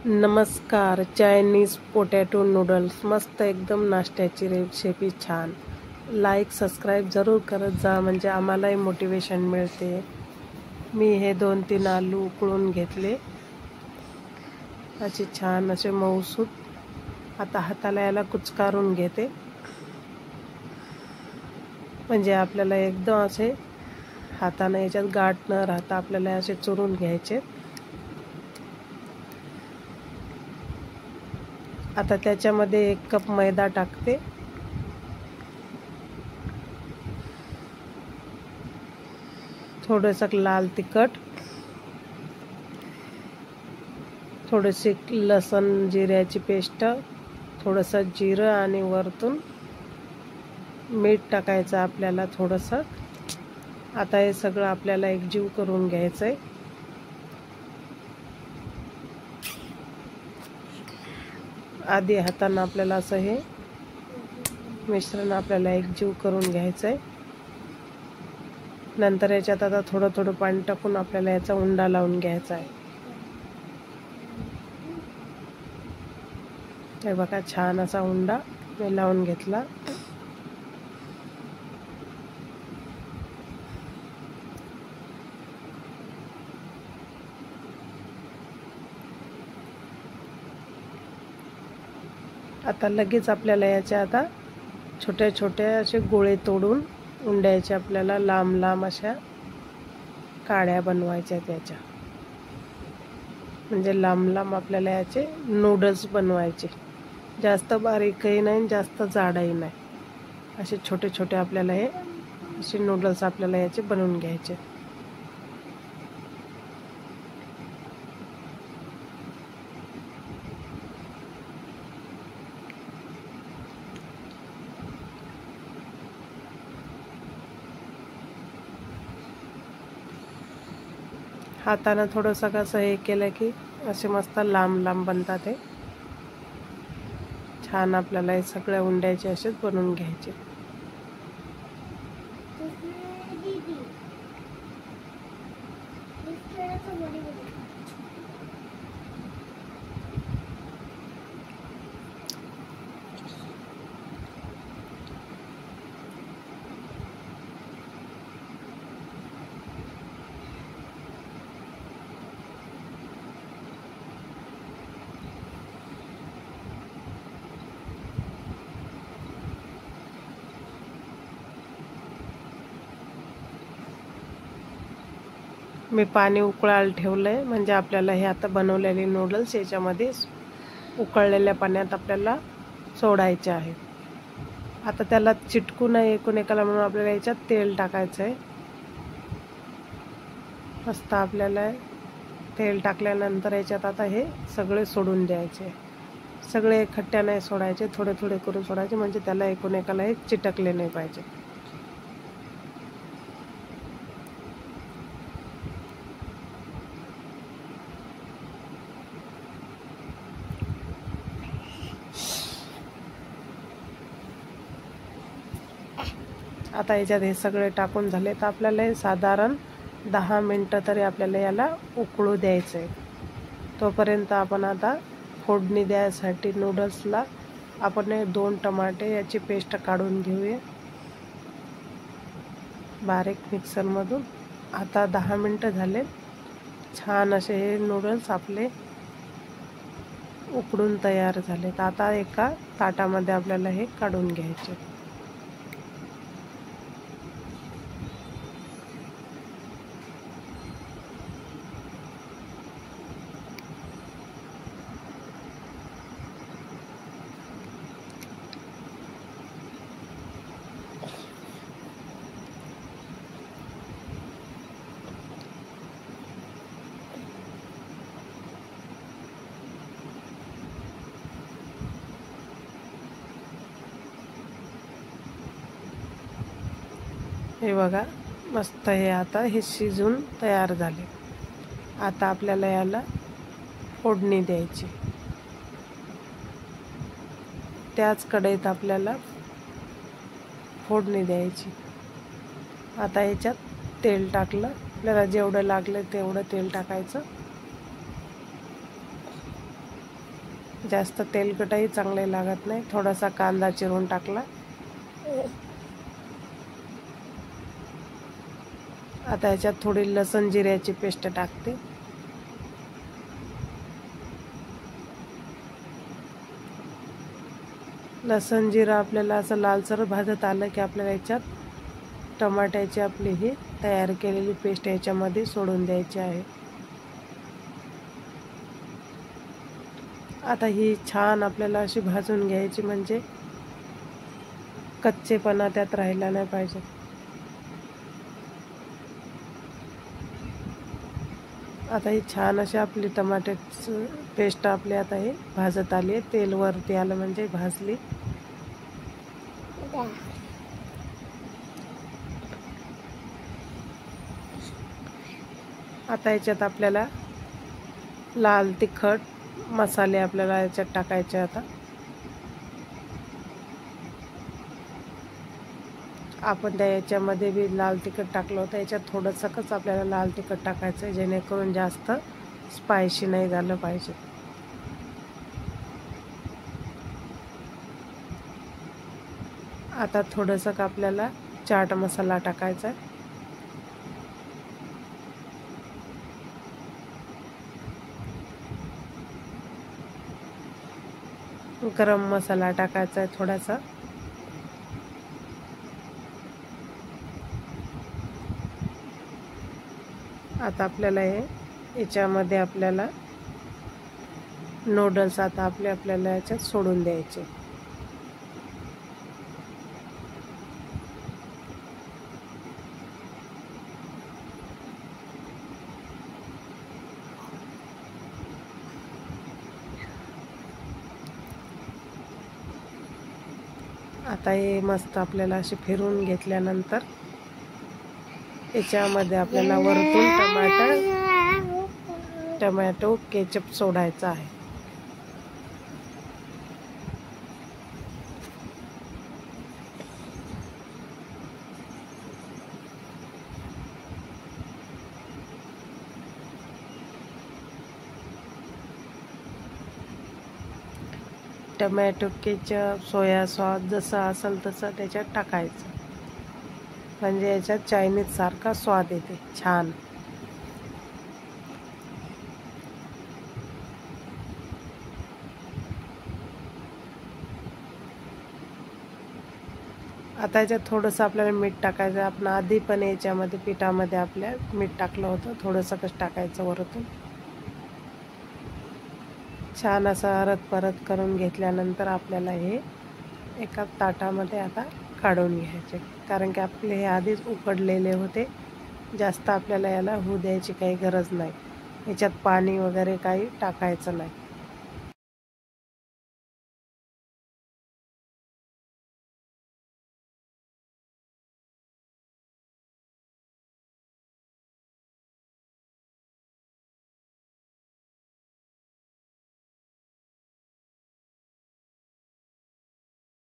नमस्कार. Chinese potato noodles मस्त एकदम नाश्त्याची रेसिपी छान. लाईक सबस्क्राईब जरूर करत जा म्हणजे आम्हालाही मोटिवेशन मिळते. मी हे 2-3 आलू उकळून घेतले असे छान असे मऊसूत. आता हाताला याला कुचकारून घेते म्हणजे आपल्याला एकदम असे हाताने याच्यात गाठ न राहता आपल्याला असे चुरून घ्यायचे. आता त्याच्यामध्ये 1 कप मैदा टाकते. थोडंसं लाल तिखट, थोडीशी लसण जिऱ्याची पेस्ट, थोडंसं जिरं आणि वरतून मीठ टाकायचं आपल्याला थोडंसं. आता हे सगळं आपल्याला एकजीव करून घ्यायचं आहे. आधी हातानं आपल्याला असं हे मिश्रण आपल्याला एकजीव करून घ्यायचं आहे. नंतर याच्यात आता थोडं थोडं पाणी टाकून आपल्याला याचा उंडा लावून घ्यायचा आहे. हे बघा छान असा उंडा मी लावून घेतला. आता लगेच आपल्याला याचे आता छोटे छोटे असे गोळे तोडून उंड्याचे आपल्याला लांब लांब अशा काड्या बनवायच्या त्याच्या, म्हणजे लांब लांब आपल्याला याचे नूडल्स बनवायचे. जास्त बारीकही नाही जास्त जाडही नाही, असे छोटे छोटे आपल्याला हे असे नूडल्स आपल्याला याचे बनवून घ्यायचे. हातानं थोडंसं कसं हे केलं की असे मस्त लांब लांब बनतात. हे छान आपल्याला हे सगळ्या उंड्याचे असेच बनवून घ्यायचे. मी पाणी उकळायला ठेवलंय म्हणजे आपल्याला हे आता बनवलेले नूडल्स याच्यामध्ये उकळलेल्या पाण्यात आपल्याला सोडायचे आहे. आता त्याला चिटकू नये एकाला म्हणून आपल्याला याच्यात तेल टाकायचं आहे. मस्त आपल्याला तेल टाकल्यानंतर याच्यात आता हे सगळे सोडून द्यायचे. सगळे एकट्ठ्या नाही सोडायचे, थोडे थोडे करून सोडायचे म्हणजे त्याला एकाला हे चिटकले नाही पाहिजे. आता याच्यात हे सगळे टाकून झाले तर आपल्याला हे साधारण 10 मिनटं तरी आपल्याला याला उकळू द्यायचं आहे. तोपर्यंत आपण आता फोडणी द्यायसाठी नूडल्सला आपण 2 टमाटे याची पेस्ट काढून घेऊया बारीक मिक्सरमधून. आता 10 मिनटं झाले. छान असे हे नूडल्स आपले उकडून तयार झाले. तर आता एका ताटामध्ये आपल्याला हे काढून घ्यायचे. हे बघा मस्त हे आता हे शिजून तयार झाले. आता आपल्याला याला फोडणी द्यायची. त्याच कढईत आपल्याला फोडणी द्यायची. आता याच्यात तेल टाकलं, आपल्याला जेवढं लागलं तेवढं तेल टाकायचं. जास्त तेलकटही चांगले लागत नाही. थोडासा कांदा चिरून टाकला. आता याच्यात थोडी लसण जिऱ्याची पेस्ट टाकते. लसण जिरं आपल्याला असं लालसर भाजत आलं की आपल्याला याच्यात टमाट्याची आपली ही तयार केलेली पेस्ट याच्यामध्ये सोडून द्यायची आहे. आता ही छान आपल्याला अशी भाजून घ्यायची, म्हणजे कच्चेपणा त्यात राहिला नाही पाहिजे. आता ही छान अशी आपली टमाट्याची पेस्ट आपली आता ही भाजत आली आहे. तेल वरती आलं म्हणजे भाजली. आता याच्यात आपल्याला लाल तिखट मसाले आपल्याला याच्यात टाकायचे. आता आपण त्या याच्यामध्ये बी लाल तिखट टाकलं होतं. याच्यात थोडंसंच आपल्याला लाल तिखट टाकायचं आहे, जेणेकरून जास्त स्पायसी नाही झालं पाहिजे. आता थोडंसं आपल्याला चाट मसाला टाकायचा आहे. गरम मसाला टाकायचा आहे थोडासा. आता आपल्याला याच्यामध्ये आपल्याला नूडल्स आता आपल्याला याच्यात सोडून द्यायचे. आता हे मस्त आपल्याला असे फिरून घेतल्यानंतर याच्यामध्ये आपल्याला वरतून टमॅटो केचप सोडायचा आहे. टमॅटो केचप, सोया सॉस जसं असेल तसं त्याच्यात टाकायचं, म्हणजे याच्यात चायनीज सारखा स्वाद येते छान. आता याच्यात थोडंसं आपल्याला मीठ टाकायचं. आपण आधी पण याच्यामध्ये पिठामध्ये आपल्या मीठ टाकलं होतं. थोडंसं कसं टाकायचं वरतून. छान असं परत परत करून घेतल्यानंतर आपल्याला हे एका ताटामध्ये आता काढून घ्यायचे, कारण की आपले हे आधीच उकडलेले होते. जास्त आपल्याला याला होऊ द्यायची काही गरज नाही. याच्यात पाणी वगैरे काही टाकायचं नाही.